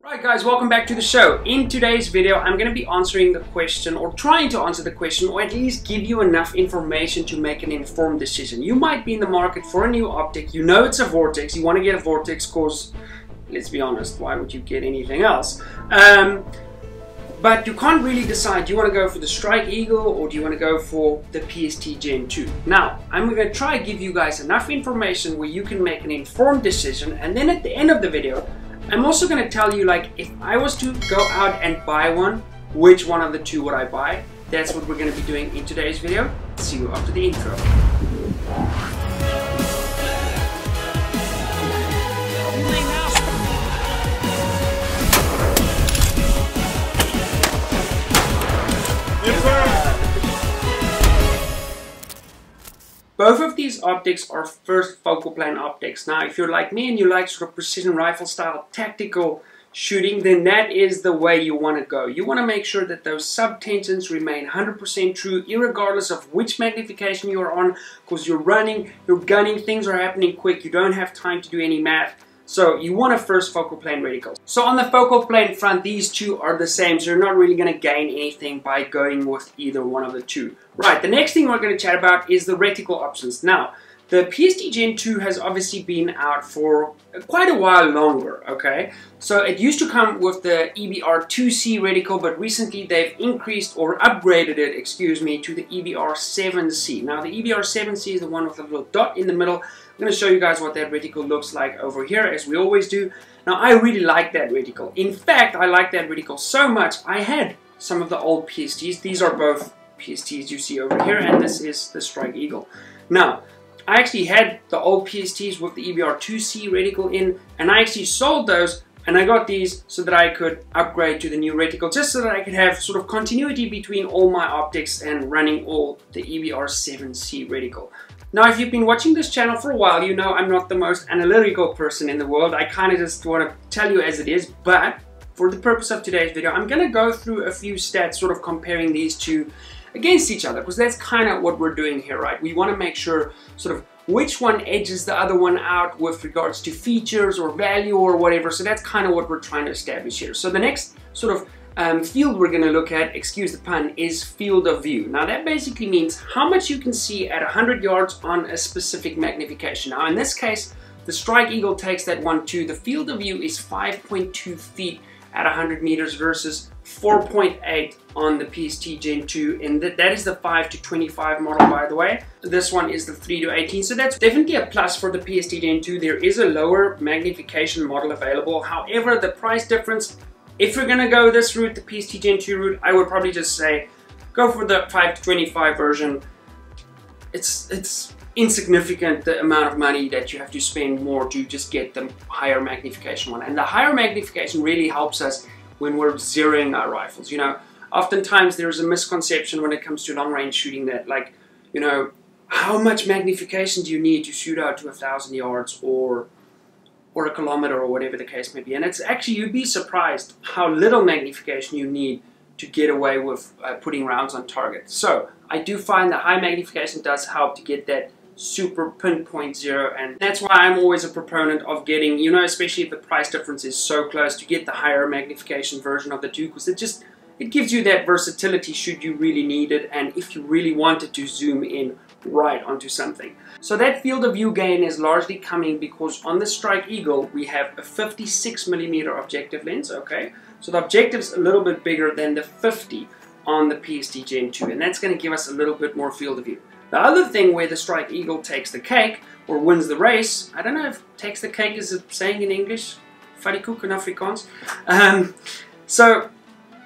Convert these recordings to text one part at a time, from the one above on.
Right guys, welcome back to the show. In today's video, I'm going to be answering the question, or trying to answer the question, or at least give you enough information to make an informed decision. You might be in the market for a new optic, you know it's a Vortex, you want to get a Vortex because, let's be honest, why would you get anything else? But you can't really decide, do you want to go for the Strike Eagle or do you want to go for the PST Gen 2? Now, I'm going to try to give you guys enough information where you can make an informed decision, and then at the end of the video, I'm also going to tell you, like, if I was to go out and buy one, which one of the two would I buy? That's what we're going to be doing in today's video. See you after the intro. Both of these optics are first focal plane optics. Now, if you're like me and you like sort of precision rifle style tactical shooting, then that is the way you want to go. You want to make sure that those sub-tensions remain 100% true, irregardless of which magnification you're on, because you're running, you're gunning, things are happening quick, you don't have time to do any math. So you want a first focal plane reticle. So on the focal plane front, these two are the same, so you're not really going to gain anything by going with either one of the two. Right, the next thing we're going to chat about is the reticle options. Now, the PST Gen 2 has obviously been out for quite a while longer, okay? So it used to come with the EBR2C reticle, but recently they've increased or upgraded it, excuse me, to the EBR7C. Now, the EBR7C is the one with a little dot in the middle. I'm going to show you guys what that reticle looks like over here, as we always do. Now, I really like that reticle. In fact, I like that reticle so much, I had some of the old PSTs. These are both PSTs you see over here, and this is the Strike Eagle. Now, I actually had the old PSTs with the EBR2C reticle in, and I actually sold those, and I got these so that I could upgrade to the new reticle, just so that I could have sort of continuity between all my optics and running all the EBR7C reticle. Now, if you've been watching this channel for a while, you know I'm not the most analytical person in the world. I kind of just want to tell you as it is, but for the purpose of today's video, I'm going to go through a few stats sort of comparing these two against each other, because that's kind of what we're doing here, right? We want to make sure sort of which one edges the other one out with regards to features or value or whatever. So that's kind of what we're trying to establish here. So the next sort of field we're going to look at, excuse the pun, is field of view. Now that basically means how much you can see at 100 yards on a specific magnification. Now in this case, the Strike Eagle takes that one too. The field of view is 5.2 feet at 100 meters versus 4.8 on the PST Gen 2, and that is the 5 to 25 model, by the way. This one is the 3 to 18, so that's definitely a plus for the PST Gen 2. There is a lower magnification model available. However, the price difference, if you're gonna go this route, the PST Gen 2 route, I would probably just say go for the 5 to 25 version. It's insignificant, the amount of money that you have to spend more to just get the higher magnification one. And the higher magnification really helps us when we're zeroing our rifles. You know, oftentimes there's a misconception when it comes to long range shooting that, like, you know, how much magnification do you need to shoot out to 1,000 yards or a kilometer or whatever the case may be. And it's actually, you'd be surprised how little magnification you need to get away with putting rounds on target. So I do find that high magnification does help to get that super pinpoint zero, and that's why I'm always a proponent of getting, you know, especially if the price difference is so close, to get the higher magnification version of the two, because it gives you that versatility should you really need it, and if you really wanted to zoom in right onto something. So that field of view gain is largely coming because on the Strike Eagle we have a 56mm objective lens, okay? So the objective's a little bit bigger than the 50 on the PST Gen 2, and that's going to give us a little bit more field of view. The other thing where the Strike Eagle takes the cake, or wins the race, I don't know if takes the cake is a saying in English, Fadikoek in Afrikaans. So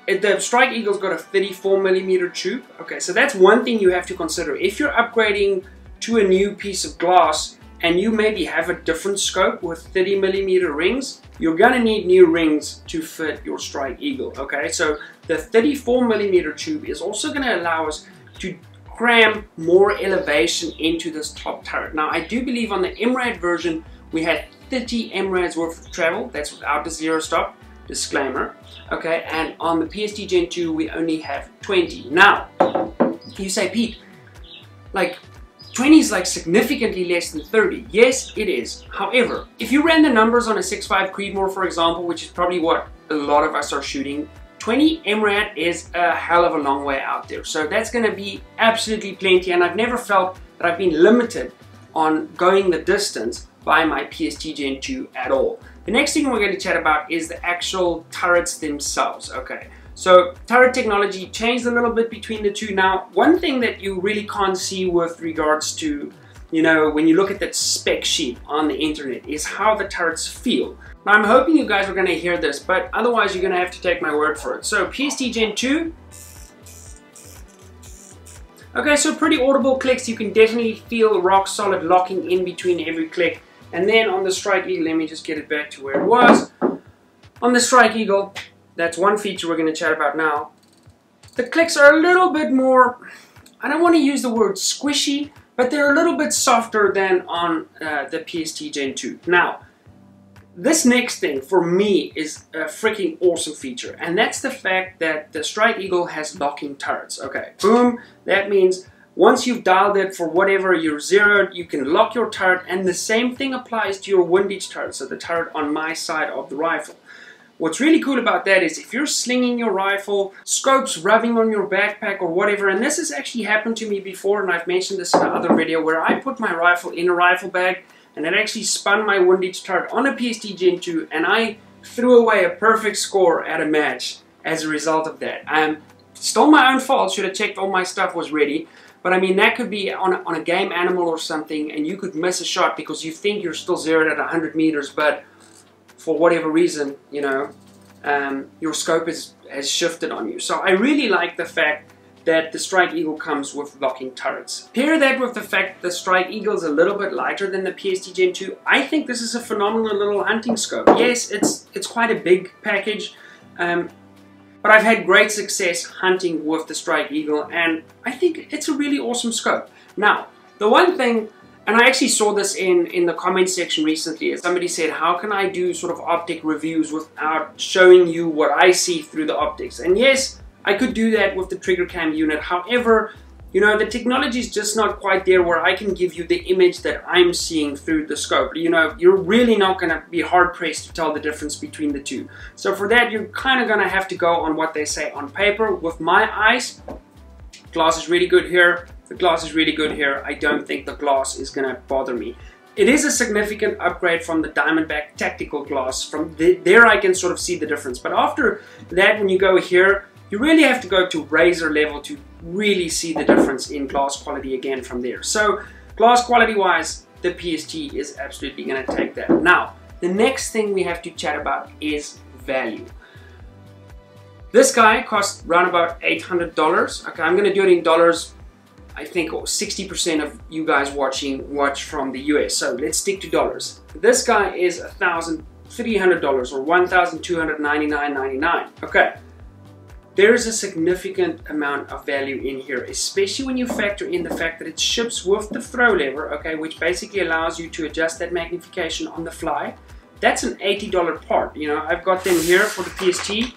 the Strike Eagle's got a 34mm tube. Okay, so that's one thing you have to consider. If you're upgrading to a new piece of glass and you maybe have a different scope with 30mm rings, you're gonna need new rings to fit your Strike Eagle, okay? So the 34mm tube is also gonna allow us to cram more elevation into this top turret. Now, I do believe on the MRAD version, we had 30 MRADs worth of travel. That's without the zero stop, disclaimer. Okay, and on the PST Gen 2, we only have 20. Now, you say, Pete, like, 20 is like significantly less than 30. Yes, it is. However, if you ran the numbers on a 6.5 Creedmoor, for example, which is probably what a lot of us are shooting, 20 MRAD is a hell of a long way out there. So that's going to be absolutely plenty, and I've never felt that I've been limited on going the distance by my PST Gen 2 at all. The next thing we're going to chat about is the actual turrets themselves. Okay, so turret technology changed a little bit between the two. Now, one thing that you really can't see with regards to, you know, when you look at that spec sheet on the internet is how the turrets feel. Now, I'm hoping you guys are going to hear this, but otherwise you're going to have to take my word for it. So PST Gen 2. Okay, so pretty audible clicks. You can definitely feel rock solid locking in between every click. And then on the Strike Eagle, let me just get it back to where it was. On the Strike Eagle, that's one feature we're going to chat about now. The clicks are a little bit more, I don't want to use the word squishy, but they're a little bit softer than on the PST Gen 2. Now, this next thing for me is a freaking awesome feature, and that's the fact that the Strike Eagle has locking turrets. Okay, boom, that means once you've dialed it for whatever you're zeroed, you can lock your turret, and the same thing applies to your windage turret, so the turret on my side of the rifle. What's really cool about that is if you're slinging your rifle, scopes rubbing on your backpack or whatever, and this has actually happened to me before, and I've mentioned this in another video, where I put my rifle in a rifle bag, and it actually spun my windage turret on a PST Gen 2, and I threw away a perfect score at a match as a result of that. Still my own fault, should have checked all my stuff was ready. But I mean, that could be on a game animal or something, and you could miss a shot because you think you're still zeroed at 100 meters, but for whatever reason, you know, your scope has shifted on you. So I really like the fact that the Strike Eagle comes with locking turrets. Pair that with the fact that the Strike Eagle is a little bit lighter than the PST Gen 2. I think this is a phenomenal little hunting scope. Yes, it's quite a big package. But I've had great success hunting with the Strike Eagle, and I think it's a really awesome scope. Now, the one thing, and I actually saw this in the comment section recently, is somebody said, how can I do sort of optic reviews without showing you what I see through the optics? And yes, I could do that with the trigger cam unit. However, you know, the technology is just not quite there where I can give you the image that I'm seeing through the scope. You know, you're really not going to be hard-pressed to tell the difference between the two. So for that, you're kind of going to have to go on what they say on paper. With my eyes, glass is really good here. The glass is really good here. I don't think the glass is going to bother me. It is a significant upgrade from the Diamondback tactical glass. From there I can sort of see the difference. But after that, when you go here, you really have to go to razor level to really see the difference in glass quality again from there. So glass quality wise, the PST is absolutely going to take that. Now, the next thing we have to chat about is value. This guy costs around about $800. Okay, I'm going to do it in dollars. I think 60% of you guys watch from the US. So let's stick to dollars. This guy is $1,300 or $1,299.99. Okay. There is a significant amount of value in here, especially when you factor in the fact that it ships with the throw lever, okay, which basically allows you to adjust that magnification on the fly. That's an $80 part. You know, I've got them here for the PST.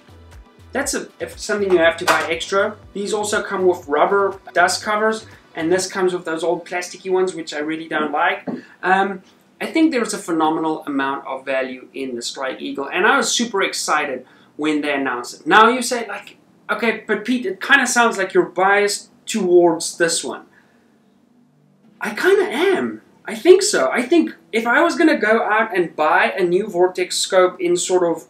That's something you have to buy extra. These also come with rubber dust covers, and this comes with those old plasticky ones, which I really don't like. I think there's a phenomenal amount of value in the Strike Eagle, and I was super excited when they announced it. Now you say, like, okay, but Pete, it kind of sounds like you're biased towards this one. I kind of am. I think so. I think if I was going to go out and buy a new Vortex scope in sort of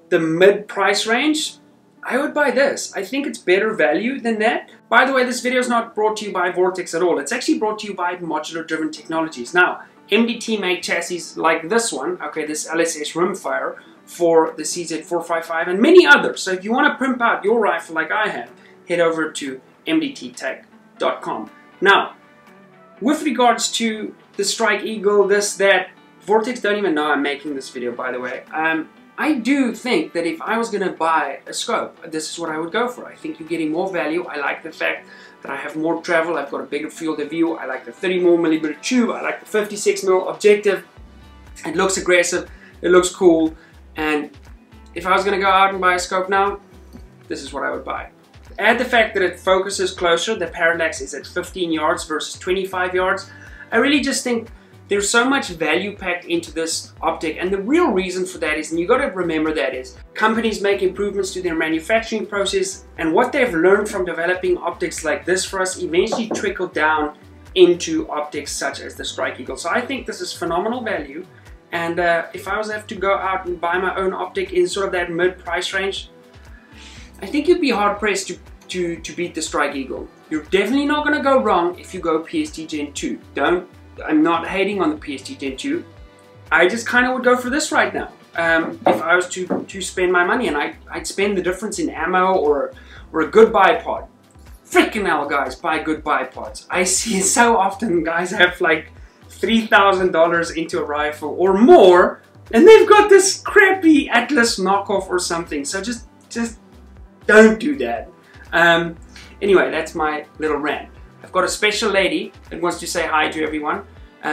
the mid-price range, I would buy this. I think it's better value than that. By the way, this video is not brought to you by Vortex at all. It's actually brought to you by Modular Driven Technologies. Now, MDT made chassis like this one, okay, this LSS rimfire, for the CZ455 and many others. So if you want to pimp out your rifle like I have, head over to mdttech.com. Now, with regards to the Strike Eagle, this, that, Vortex don't even know I'm making this video, by the way. I do think that if I was going to buy a scope, this is what I would go for. I think you're getting more value. I like the fact that I have more travel. I've got a bigger field of view. I like the 30mm tube. I like the 56mm objective. It looks aggressive. It looks cool. And if I was going to go out and buy a scope now, this is what I would buy. Add the fact that it focuses closer. The parallax is at 15 yards versus 25 yards. I really just think There's so much value packed into this optic, and the real reason for that is, and you got to remember that is, companies make improvements to their manufacturing process, and what they've learned from developing optics like this for us eventually trickle down into optics such as the Strike Eagle. So I think this is phenomenal value, and if I was to have to go out and buy my own optic in sort of that mid-price range, I think you'd be hard-pressed to beat the Strike Eagle. You're definitely not going to go wrong if you go PST Gen 2. I'm not hating on the PST Gen 2. I just kind of would go for this right now. If I was to spend my money, and I'd spend the difference in ammo or a good bipod. Freaking hell, guys, buy good bipods. I see so often guys have like $3,000 into a rifle or more, and they've got this crappy Atlas knockoff or something. So just don't do that. Anyway, that's my little rant. I've got a special lady that wants to say hi to everyone,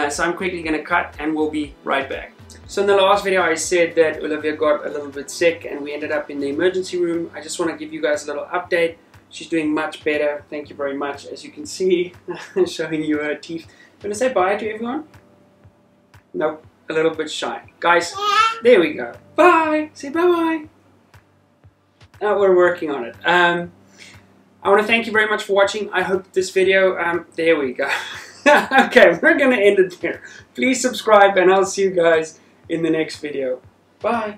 so I'm quickly going to cut and we'll be right back. So in the last video I said that Olivia got a little bit sick and we ended up in the emergency room. I just want to give you guys a little update. She's doing much better, thank you very much. As you can see, showing you her teeth. You want to say bye to everyone? Nope, a little bit shy. Guys, there we go. Bye! Say bye-bye. We're working on it. I want to thank you very much for watching. I hope this video, there we go. Okay, we're going to end it there. Please subscribe and I'll see you guys in the next video. Bye.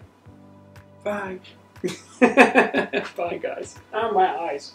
Bye. Bye, guys. Oh, my eyes.